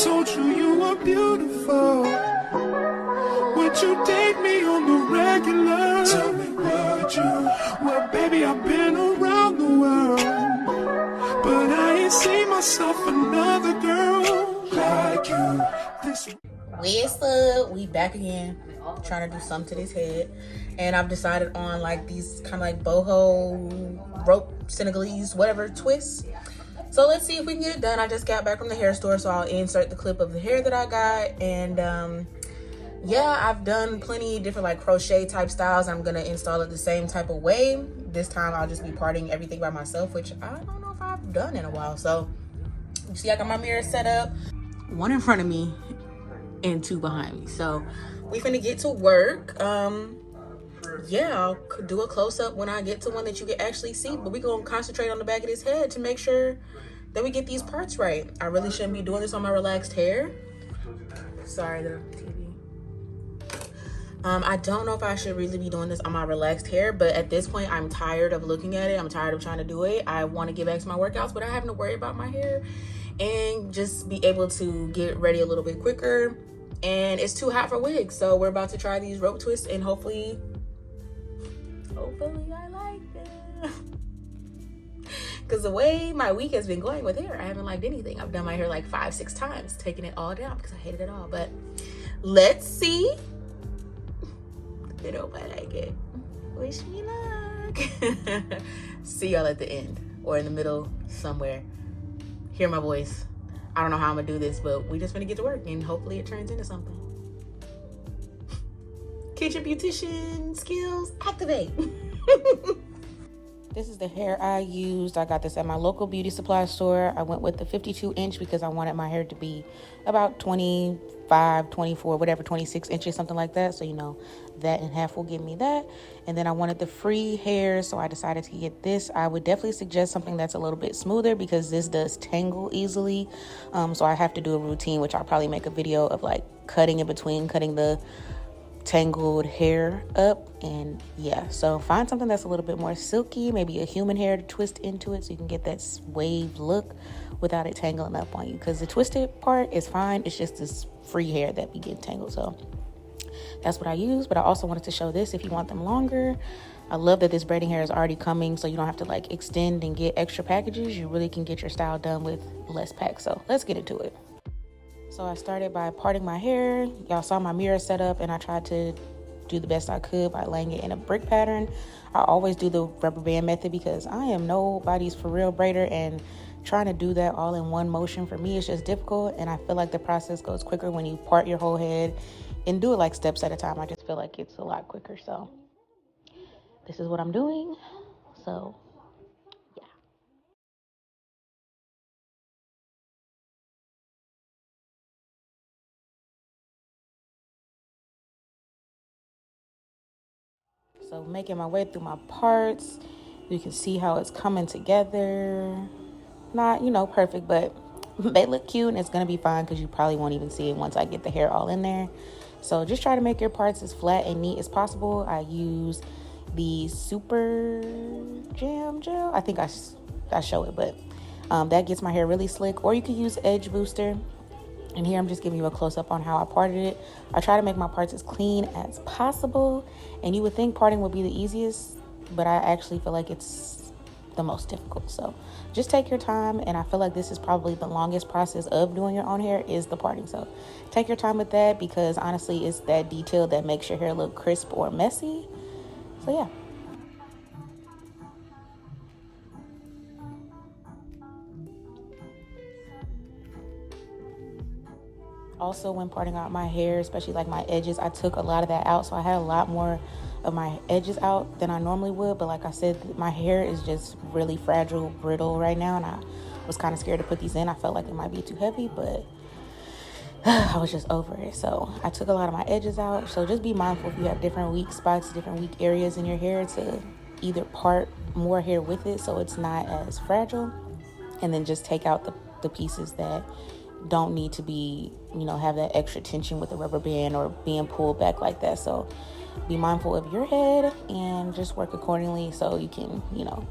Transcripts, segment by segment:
told you you were beautiful. Would you date me on the regular? Tell me, would you? Well, baby, I've been around the world, but I ain't seen myself another girl like you. What's up? We back again, trying to do something to this head, and I've decided on like these kind of like boho rope Senegalese whatever twists. So let's see if we can get it done. I just got back from the hair store, so I'll insert the clip of the hair that I got. And yeah, I've done plenty of different like crochet type styles. I'm gonna install it the same type of way. This time I'll just be parting everything by myself, which I don't know if I've done in a while. So you see I got my mirror set up, one in front of me and two behind me. So we finna get to work. Yeah, I'll do a close-up when I get to one that you can actually see, but we're gonna concentrate on the back of this head to make sure that we get these parts right. I really shouldn't be doing this on my relaxed hair. Sorry, the TV. I don't know if I should really be doing this on my relaxed hair, but at this point I'm tired of looking at it. I'm tired of trying to do it. I want to get back to my workouts without having to worry about my hair and just be able to get ready a little bit quicker. And it's too hot for wigs, so we're about to try these rope twists, and hopefully I like them. Because the way my week has been going with hair, I haven't liked anything. I've done my hair like 5-6 times, taking it all down because I hated it all. But let's see. I hope I like it. Wish me luck. See y'all at the end or in the middle somewhere. Hear my voice. I don't know how I'm gonna do this, but we just gonna get to work and hopefully it turns into something. Kitchen beautician skills activate. This is the hair I used. I got this at my local beauty supply store. I went with the 52-inch because I wanted my hair to be about 25, 24, whatever, 26 inches, something like that. So, you know, that in half will give me that. And then I wanted the free hair, so I decided to get this. I would definitely suggest something that's a little bit smoother because this does tangle easily. So I have to do a routine, which I'll probably make a video of like cutting in between, cutting the tangled hair up. And yeah, so find something that's a little bit more silky, maybe a human hair to twist into it so you can get that wave look without it tangling up on you, because the twisted part is fine, it's just this free hair that be getting tangled. So that's what I use. But I also wanted to show this if you want them longer. I love that this braiding hair is already coming, so you don't have to like extend and get extra packages. You really can get your style done with less packs. So let's get into it. So I started by parting my hair. Y'all saw my mirror set up, and I tried to do the best I could by laying it in a brick pattern. I always do the rubber band method because I am nobody's for real braider, and trying to do that all in one motion for me is just difficult. And I feel like the process goes quicker when you part your whole head and do it like steps at a time. I just feel like it's a lot quicker. So this is what I'm doing. So yeah. So making my way through my parts, you can see how it's coming together. Not, you know, perfect, but they look cute, and it's gonna be fine because you probably won't even see it once I get the hair all in there. So just try to make your parts as flat and neat as possible. I use the Super Jam Gel. I think I show it, but that gets my hair really slick. Or you could use Edge Booster. And here I'm just giving you a close-up on how I parted it. I try to make my parts as clean as possible. And you would think parting would be the easiest, but I actually feel like it's the most difficult. So just take your time. And I feel like this is probably the longest process of doing your own hair is the parting. So take your time with that, because honestly, it's that detail that makes your hair look crisp or messy. So yeah. Also, when parting out my hair, especially like my edges, I took a lot of that out. So I had a lot more of my edges out than I normally would. But like I said, my hair is just really fragile, brittle right now. And I was kind of scared to put these in. I felt like it might be too heavy, but I was just over it. So I took a lot of my edges out. So just be mindful if you have different weak spots, different weak areas in your hair, to either part more hair with it so it's not as fragile. And then just take out the pieces that don't need to be, you know, have that extra tension with the rubber band or being pulled back like that. So be mindful of your head and just work accordingly so you can, you know,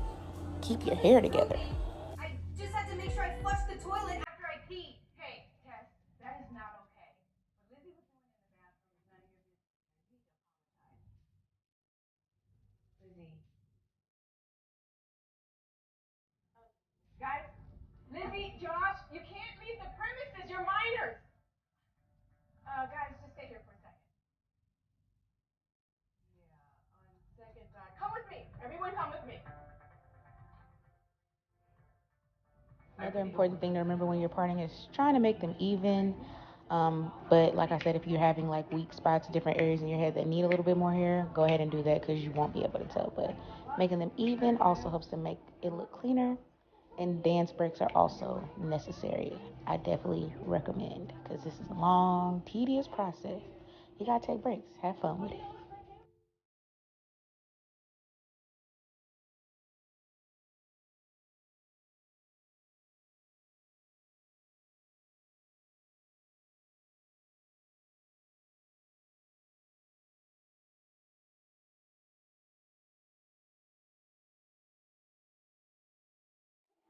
keep your hair together. I just had to make sure I flushed the toilet after I peed. Hey, Tess, Another important thing to remember when you're parting is trying to make them even. But like I said, if you're having like weak spots, different areas in your head that need a little bit more hair, go ahead and do that because you won't be able to tell. But making them even also helps to make it look cleaner. And dance breaks are also necessary. I definitely recommend because this is a long, tedious process. You gotta take breaks. Have fun with it.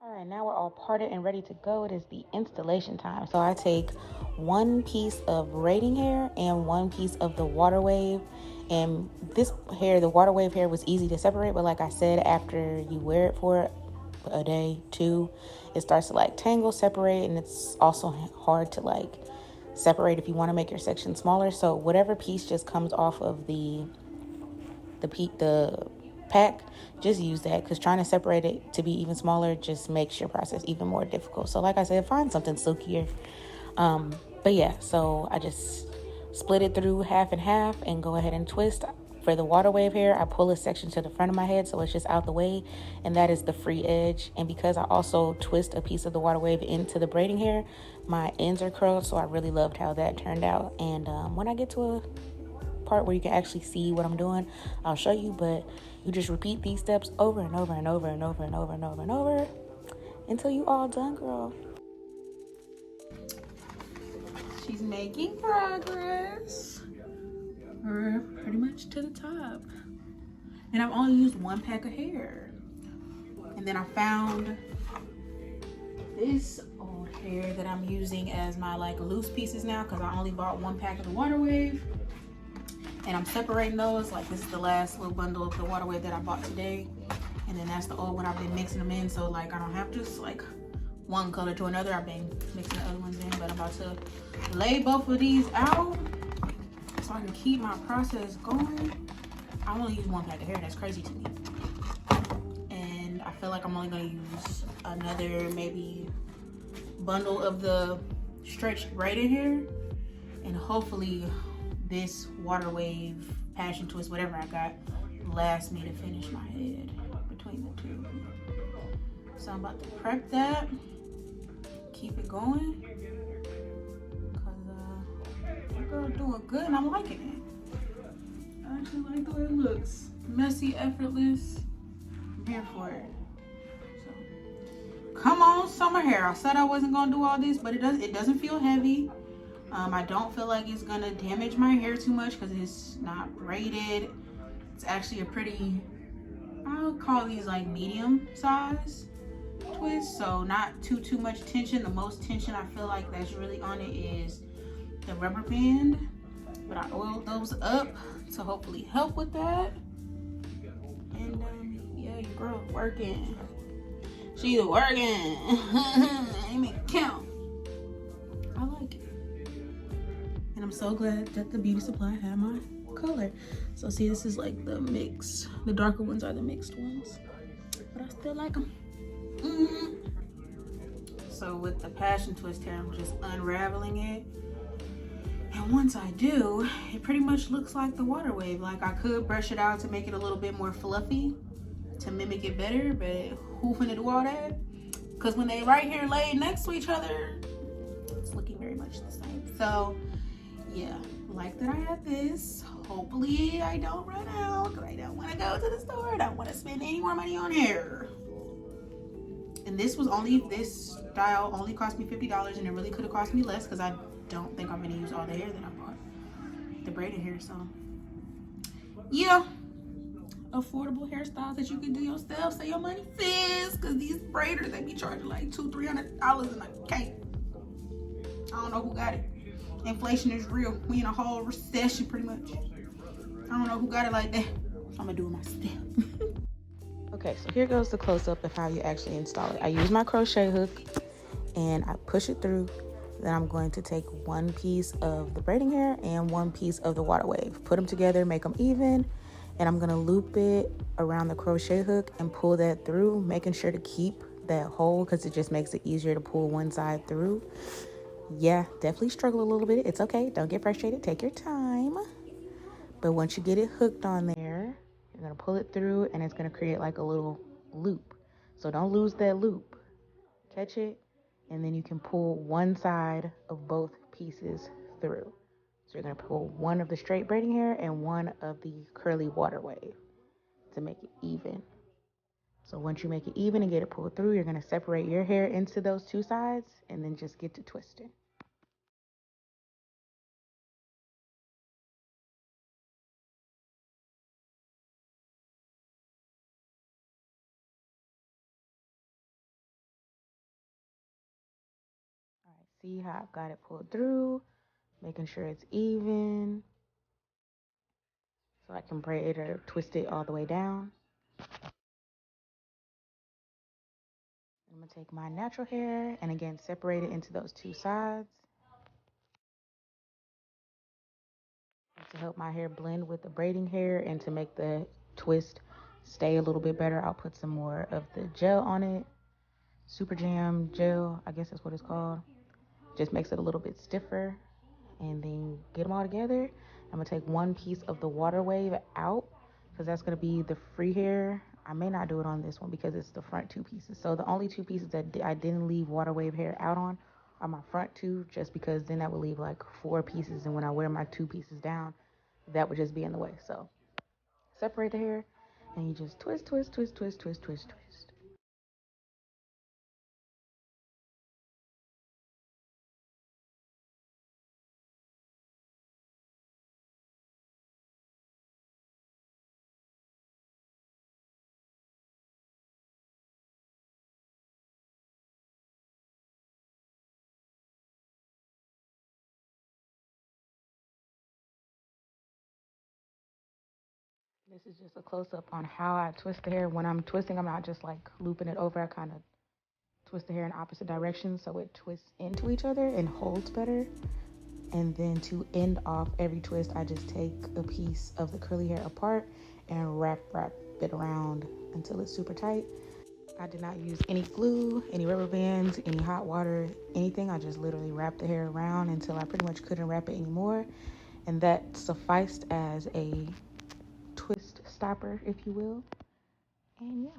All right, now we're all parted and ready to go. It is the installation time. So I take one piece of braiding hair and one piece of the water wave. And this hair, the water wave hair, was easy to separate. But like I said, after you wear it for a day, two, it starts to like tangle, separate. And it's also hard to like separate if you want to make your section smaller. So whatever piece just comes off of the pack, just use that, because trying to separate it to be even smaller just makes your process even more difficult. So like I said, find something silkier. But yeah, so I just split it through half and half and go ahead and twist. For the water wave hair, I pull a section to the front of my head so it's just out the way, and that is the free edge. And because I also twist a piece of the water wave into the braiding hair, my ends are curled, so I really loved how that turned out. And when I get to a part where you can actually see what I'm doing, I'll show you. But you just repeat these steps over and over and over and over and over and over and over until you all done, girl. She's making progress. We're pretty much to the top. And I've only used one pack of hair. And then I found this old hair that I'm using as my like loose pieces now, because I only bought one pack of the water wave. And I'm separating those. Like, this is the last little bundle of the water wave that I bought today. And then that's the old one. I've been mixing them in, so like I don't have just like one color to another. I've been mixing the other ones in, but I'm about to lay both of these out so I can keep my process going. I only use one pack of hair. That's crazy to me. And I feel like I'm only gonna use another maybe bundle of the stretched braided hair, and hopefully this water wave, passion twist, whatever I got, lasts me to finish my head between the two. So I'm about to prep that, keep it going, because that girl doing good and I'm liking it. I actually like the way it looks. Messy, effortless. I'm here for it. So, come on, summer hair. I said I wasn't gonna do all this, but it doesn't feel heavy. I don't feel like it's gonna damage my hair too much because it's not braided. It's actually a pretty, I would call these like medium size twists, so not too much tension. The most tension I feel like that's really on it is the rubber band, but I oiled those up to hopefully help with that. And yeah, your girl working. She's working. I make it count. I like it. And I'm so glad that the beauty supply had my color. So see, this is like the mix. The darker ones are the mixed ones, but I still like them. So with the passion twist hair, I'm just unraveling it. And once I do, it pretty much looks like the water wave. Like, I could brush it out to make it a little bit more fluffy to mimic it better, but who finna do all that? Because when they right here laid next to each other, it's looking very much the same. So yeah, like that I have this. Hopefully I don't run out, because I don't want to go to the store. I don't want to spend any more money on hair. And this style only cost me $50, and it really could have cost me less, because I don't think I'm going to use all the hair that I bought. The braided hair, so yeah. Affordable hairstyles that you can do yourself. Save your money fast, because these braiders, they be charging like $200-$300, and I can't. I don't know who got it. Inflation is real. We in a whole recession pretty much. I don't know who got it like that. So I'm gonna do it myself. Okay, so here goes the close-up of how you actually install it. I use my crochet hook and I push it through. Then I'm going to take one piece of the braiding hair and one piece of the water wave. Put them together, make them even. And I'm gonna loop it around the crochet hook and pull that through, making sure to keep that hole because it just makes it easier to pull one side through. Yeah, definitely struggle a little bit. It's okay. Don't get frustrated. Take your time. But once you get it hooked on there, you're going to pull it through and it's going to create like a little loop. So don't lose that loop. Catch it, and then you can pull one side of both pieces through. So you're going to pull one of the straight braiding hair and one of the curly water wave to make it even. So once you make it even and get it pulled through, you're going to separate your hair into those two sides and then just get to twisting. All right, see how I've got it pulled through, making sure it's even so I can braid or twist it all the way down. I'm going to take my natural hair and again separate it into those two sides to help my hair blend with the braiding hair and to make the twist stay a little bit better. I'll put some more of the gel on it. Super Jam gel, I guess that's what it's called. Just makes it a little bit stiffer. And then get them all together. I'm gonna take one piece of the water wave out because that's gonna be the free hair. I may not do it on this one because it's the front two pieces. So the only two pieces that I didn't leave water wave hair out on are my front two, just because then that would leave like four pieces, and when I wear my two pieces down, that would just be in the way. So separate the hair and you just twist, twist, twist, twist, twist, twist, twist. This is just a close up on how I twist the hair. When I'm twisting, I'm not just like looping it over. I kind of twist the hair in opposite directions so it twists into each other and holds better. And then to end off every twist, I just take a piece of the curly hair apart and wrap it around until it's super tight. I did not use any glue, any rubber bands, any hot water, anything. I just literally wrapped the hair around until I pretty much couldn't wrap it anymore. And that sufficed as a twist stopper, if you will. And yeah.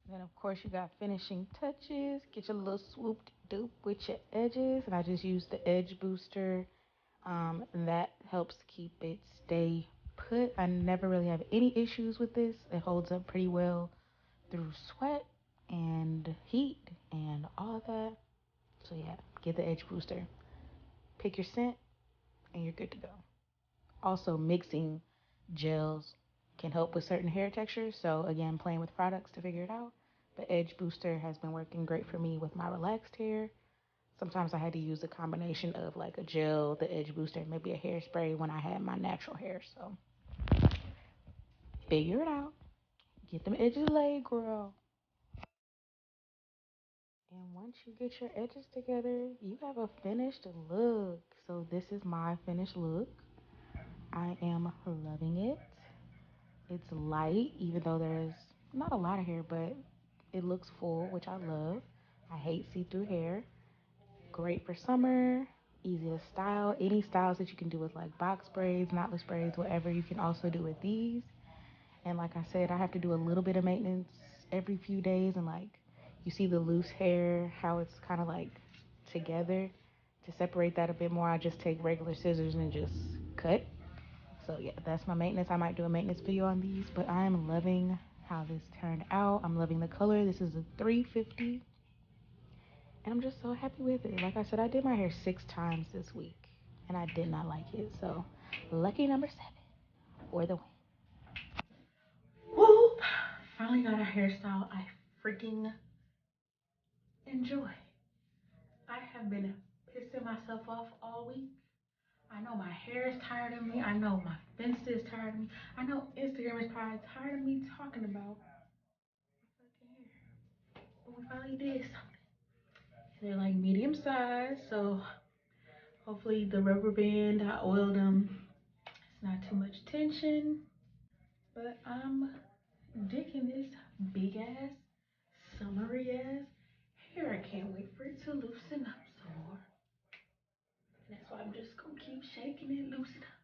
Then of course you got finishing touches. Get your little swooped doop with your edges. And I just use the edge booster. And that helps keep it stay put. I never really have any issues with this. It holds up pretty well through sweat and heat and all of that. So yeah, get the edge booster. Pick your scent and you're good to go. Also, mixing gels can help with certain hair textures. So again, playing with products to figure it out. The edge booster has been working great for me with my relaxed hair. Sometimes I had to use a combination of like a gel, the edge booster, and maybe a hairspray when I had my natural hair. So figure it out. Get them edges laid, girl. And once you get your edges together, you have a finished look. So this is my finished look. I am loving it. It's light, even though there's not a lot of hair, but it looks full, which I love. I hate see-through hair. Great for summer, easy to style. Any styles that you can do with like box braids, knotless braids, whatever, you can also do with these. And like I said, I have to do a little bit of maintenance every few days. And like you see the loose hair, how it's kind of like together. To separate that a bit more, I just take regular scissors and just cut. So yeah, that's my maintenance. I might do a maintenance video on these, but I am loving how this turned out. I'm loving the color. This is a 350, and I'm just so happy with it. Like I said, I did my hair 6 times this week, and I did not like it. So lucky number 7 for the win. Whoop! Finally got a hairstyle I freaking enjoy. I have been pissing myself off all week. I know my hair is tired of me. I know my Finsta is tired of me. I know Instagram is probably tired of me talking about finally did something. They're like medium size, so hopefully the rubber band, I oiled them. It's not too much tension, but I'm digging this big ass, summery ass hair. I can't wait for it to loosen up some more. And that's why I'm just gonna keep shaking it, loosen up.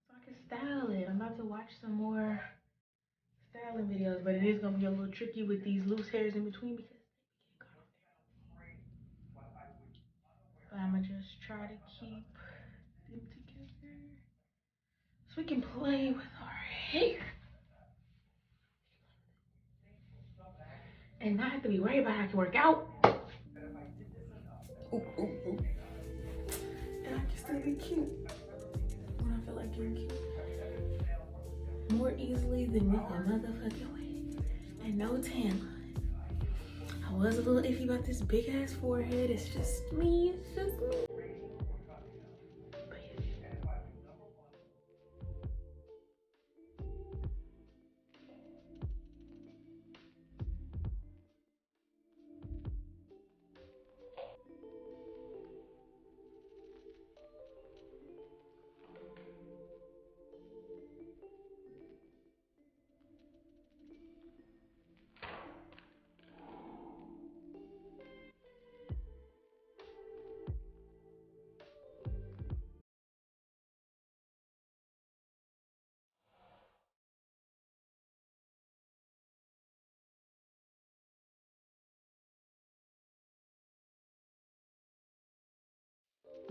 So I can style it. I'm about to watch some more styling videos, but it is gonna be a little tricky with these loose hairs in between because they get caught on there. But I'm gonna just try to keep them together so we can play with our hair and not have to be worried about having to work out. Ooh, ooh, ooh. And I can still be cute when I feel like getting cute. More easily than with a motherfucking wig and no tan line. I was a little iffy about this big ass forehead. It's just me. It's just me.